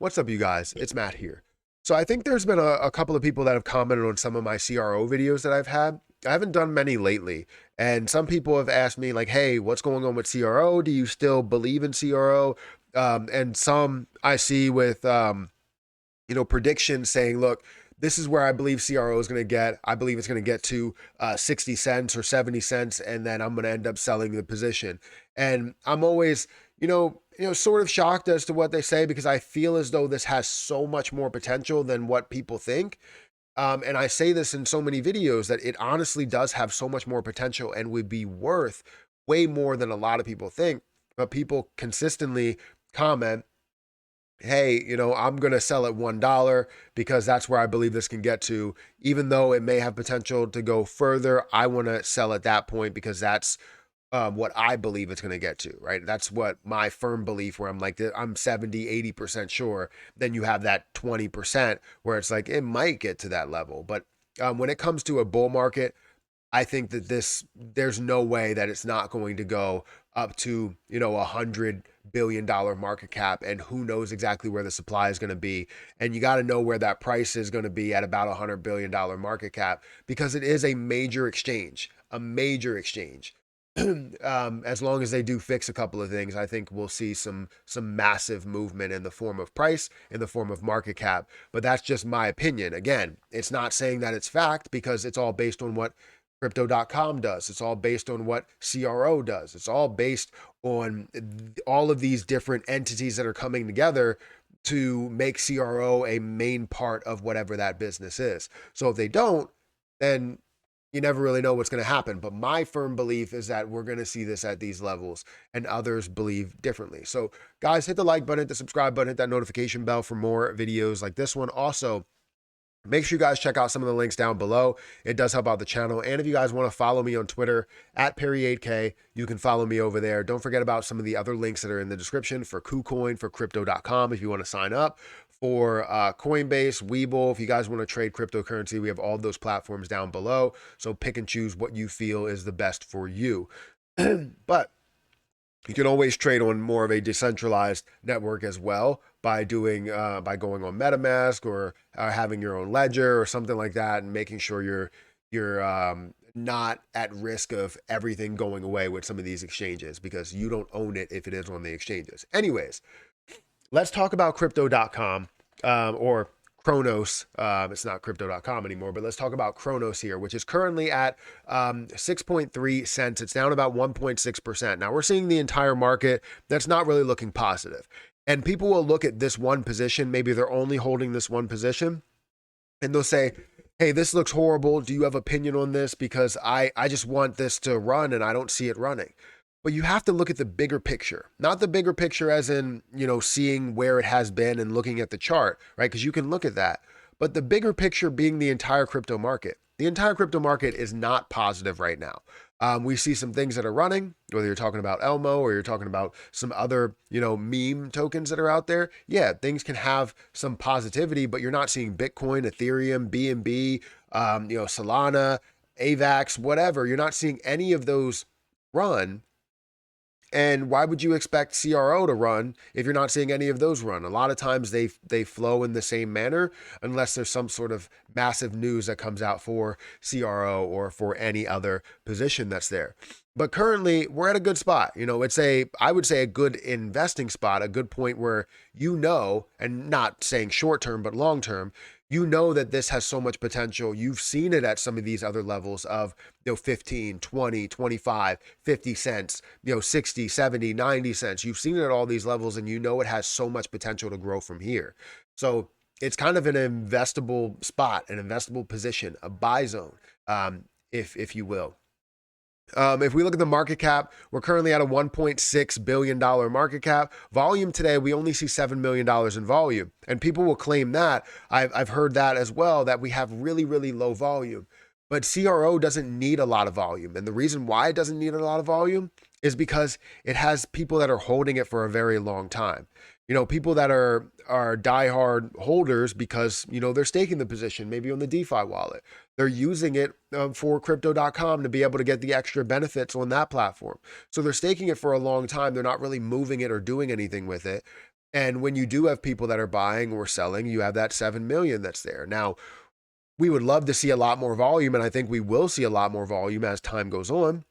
What's up, you guys? It's Matt here. So I think there's been a couple of people that have commented on some of my CRO videos that I've had. I haven't done many lately, and some people have asked me like, "Hey, what's going on with CRO? Do you still believe in CRO?" And some I see with predictions saying, "Look, this is where I believe CRO is going to get. I believe it's going to get to 60 cents or 70 cents, and then I'm going to end up selling the position." And I'm always, sort of shocked as to what they say because I feel as though this has so much more potential than what people think. And I say this in so many videos that it honestly does have so much more potential and would be worth way more than a lot of people think. But people consistently comment, hey, I'm going to sell at $1 because that's where I believe this can get to. Even though it may have potential to go further, I want to sell at that point because that's what I believe it's going to get to, right? That's what my firm belief where I'm like, I'm 70, 80% sure. Then you have that 20% where it's like, it might get to that level. But when it comes to a bull market, I think that there's no way that it's not going to go up to, $100 billion market cap. And who knows exactly where the supply is going to be. And you got to know where that price is going to be at about $100 billion market cap because it is a major exchange, a major exchange. As long as they do fix a couple of things, I think we'll see some massive movement in the form of price, in the form of market cap. But that's just my opinion. Again, it's not saying that it's fact because it's all based on what crypto.com does. It's all based on what CRO does. It's all based on all of these different entities that are coming together to make CRO a main part of whatever that business is. So if they don't, then you never really know what's going to happen. But my firm belief is that we're going to see this at these levels, and others believe differently. So, guys, hit the like button, hit the subscribe button, hit that notification bell for more videos like this one. Also, make sure you guys check out some of the links down below. It does help out the channel. And if you guys want to follow me on Twitter at Perry8K, you can follow me over there. Don't forget about some of the other links that are in the description for KuCoin, for Crypto.com if you want to sign up, for Coinbase, Webull. If you guys want to trade cryptocurrency, we have all those platforms down below. So pick and choose what you feel is the best for you. But you can always trade on more of a decentralized network as well by going on MetaMask or having your own ledger or something like that, and making sure you're not at risk of everything going away with some of these exchanges because you don't own it if it is on the exchanges. Anyways, let's talk about crypto.com or Kronos. It's not crypto.com anymore, but let's talk about Kronos here, which is currently at 6.3 cents. It's down about 1.6%. Now we're seeing the entire market that's not really looking positive. And people will look at this one position. Maybe they're only holding this one position and they'll say, hey, this looks horrible. Do you have opinion on this? Because I just want this to run and I don't see it running. But you have to look at the bigger picture, not the bigger picture as in, seeing where it has been and looking at the chart, right? Because you can look at that. But the bigger picture being the entire crypto market. The entire crypto market is not positive right now. We see some things that are running, whether you're talking about Elmo or you're talking about some other, meme tokens that are out there. Yeah, things can have some positivity, but you're not seeing Bitcoin, Ethereum, BNB, Solana, AVAX, whatever. You're not seeing any of those run. And why would you expect CRO to run if you're not seeing any of those run? A lot of times they flow in the same manner unless there's some sort of massive news that comes out for CRO or for any other position that's there. But currently we're at a good spot. It's I would say a good investing spot, a good point where and not saying short term, but long term, that this has so much potential. You've seen it at some of these other levels of 15, 20, 25, 50 cents, 60, 70, 90 cents. You've seen it at all these levels and it has so much potential to grow from here. So it's kind of an investable spot, an investable position, a buy zone, if you will. If we look at the market cap, we're currently at a $1.6 billion market cap. Volume today, we only see $7 million in volume. And people will claim that. I've heard that as well, that we have really, really low volume. But CRO doesn't need a lot of volume. And the reason why it doesn't need a lot of volume is because it has people that are holding it for a very long time. People that are diehard holders because, they're staking the position, maybe on the DeFi wallet. They're using it for crypto.com to be able to get the extra benefits on that platform. So they're staking it for a long time. They're not really moving it or doing anything with it. And when you do have people that are buying or selling, you have that 7 million that's there. Now, we would love to see a lot more volume, and I think we will see a lot more volume as time goes on,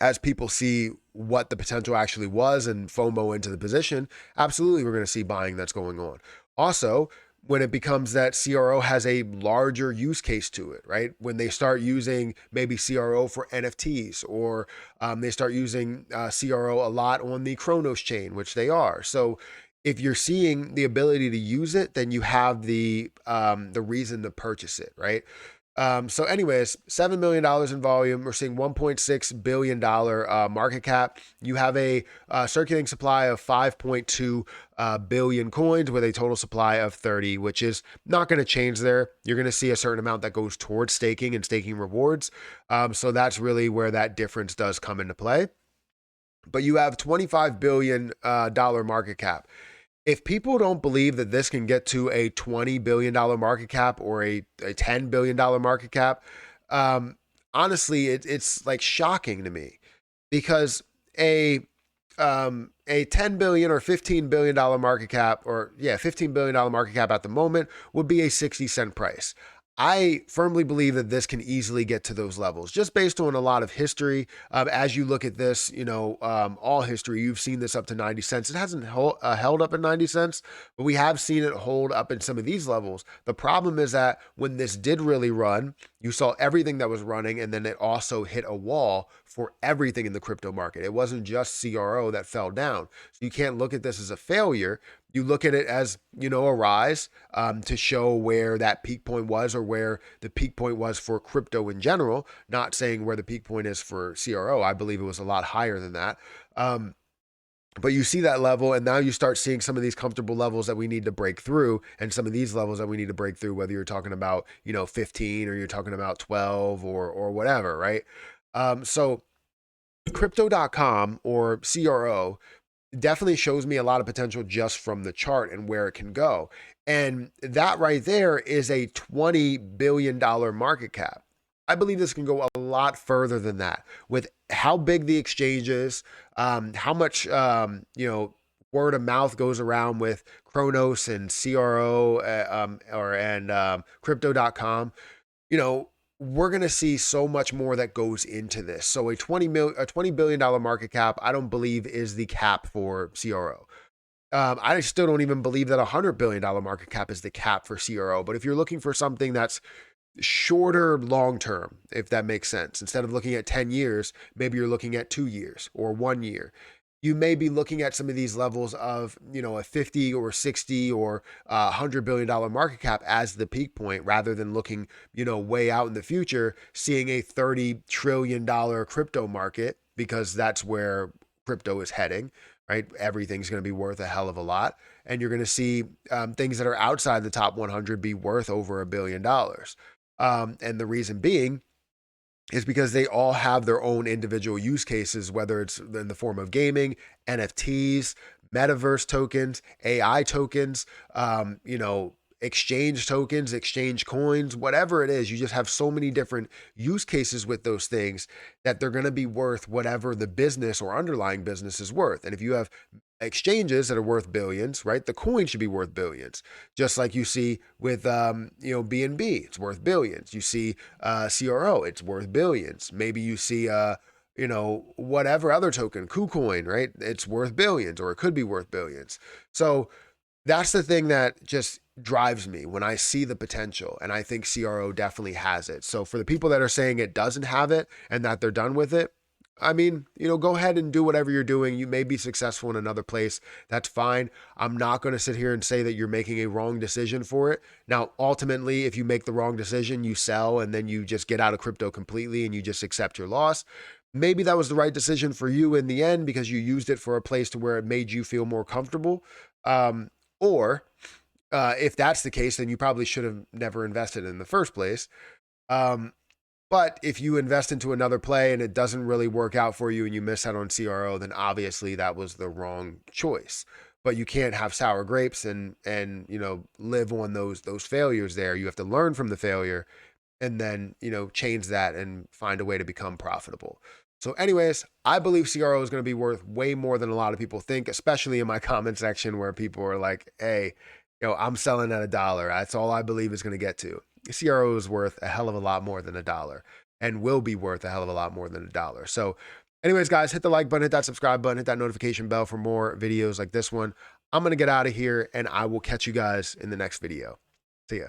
as people see what the potential actually was and FOMO into the position. Absolutely, we're going to see buying that's going on. Also, when it becomes that CRO has a larger use case to it, right? When they start using maybe CRO for NFTs, or they start using CRO a lot on the Chronos chain, which they are. So if you're seeing the ability to use it, then you have the reason to purchase it, right? So, anyways, $7 million in volume. We're seeing $1.6 billion market cap. You have a circulating supply of 5.2 billion coins with a total supply of 30, which is not going to change there. You're going to see a certain amount that goes towards staking and staking rewards. So that's really where that difference does come into play. But you have $25 billion dollar market cap. If people don't believe that this can get to a $20 billion market cap or a $10 billion market cap, um, honestly, it's like shocking to me, because a a 10 billion or 15 billion dollar market cap, or yeah, 15 billion dollar market cap at the moment, would be a 60 cent price. I firmly believe that this can easily get to those levels just based on a lot of history. As you look at this, all history, you've seen this up to 90 cents. It hasn't held up at 90 cents, but we have seen it hold up in some of these levels. The problem is that when this did really run, you saw everything that was running, and then it also hit a wall for everything in the crypto market. It wasn't just CRO that fell down. So you can't look at this as a failure. You look at it as, a rise, to show where that peak point was, or where the peak point was for crypto in general. Not saying where the peak point is for CRO. I believe it was a lot higher than that. But you see that level, and now you start seeing some of these comfortable levels that we need to break through, and some of these levels that we need to break through, whether you're talking about, 15, or you're talking about 12, or whatever, right? So crypto.com, or CRO, definitely shows me a lot of potential just from the chart and where it can go. And that right there is a $20 billion market cap. I believe this can go a lot further than that with how big the exchange is, how much, word of mouth goes around with Chronos and CRO, and crypto.com. We're going to see so much more that goes into this. So a $20 billion market cap, I don't believe is the cap for CRO. I still don't even believe that a $100 billion market cap is the cap for CRO. But if you're looking for something that's shorter long term, if that makes sense, instead of looking at 10 years, maybe you're looking at 2 years or 1 year. You may be looking at some of these levels of, a 50 or 60 or $100 billion market cap as the peak point, rather than looking, way out in the future, seeing a $30 trillion crypto market, because that's where crypto is heading, right? Everything's going to be worth a hell of a lot. And you're going to see things that are outside the top 100 be worth over $1 billion. And the reason being is because they all have their own individual use cases, whether it's in the form of gaming, NFTs, metaverse tokens, AI tokens, exchange tokens, exchange coins, whatever it is. You just have so many different use cases with those things that they're going to be worth whatever the business or underlying business is worth. And if you have exchanges that are worth billions, right? The coin should be worth billions, just like you see with BNB, it's worth billions. You see CRO, it's worth billions. Maybe you see whatever other token, KuCoin, right? It's worth billions, or it could be worth billions. So that's the thing that just drives me when I see the potential, and I think CRO definitely has it. So for the people that are saying it doesn't have it and that they're done with it, I mean, go ahead and do whatever you're doing. You may be successful in another place. That's fine. I'm not going to sit here and say that you're making a wrong decision for it. Now, ultimately, if you make the wrong decision, you sell, and then you just get out of crypto completely and you just accept your loss. Maybe that was the right decision for you in the end, because you used it for a place to where it made you feel more comfortable. Or if that's the case, then you probably should have never invested in the first place. But if you invest into another play and it doesn't really work out for you and you miss out on CRO, then obviously that was the wrong choice. But you can't have sour grapes and live on those failures there. You have to learn from the failure, and then change that and find a way to become profitable. So anyways, I believe CRO is going to be worth way more than a lot of people think, especially in my comment section where people are like, hey, I'm selling at $1. That's all I believe is going to get to. CRO is worth a hell of a lot more than $1 and will be worth a hell of a lot more than $1. So anyways, guys, hit the like button, hit that subscribe button, hit that notification bell for more videos like this one. I'm going to get out of here and I will catch you guys in the next video. See ya.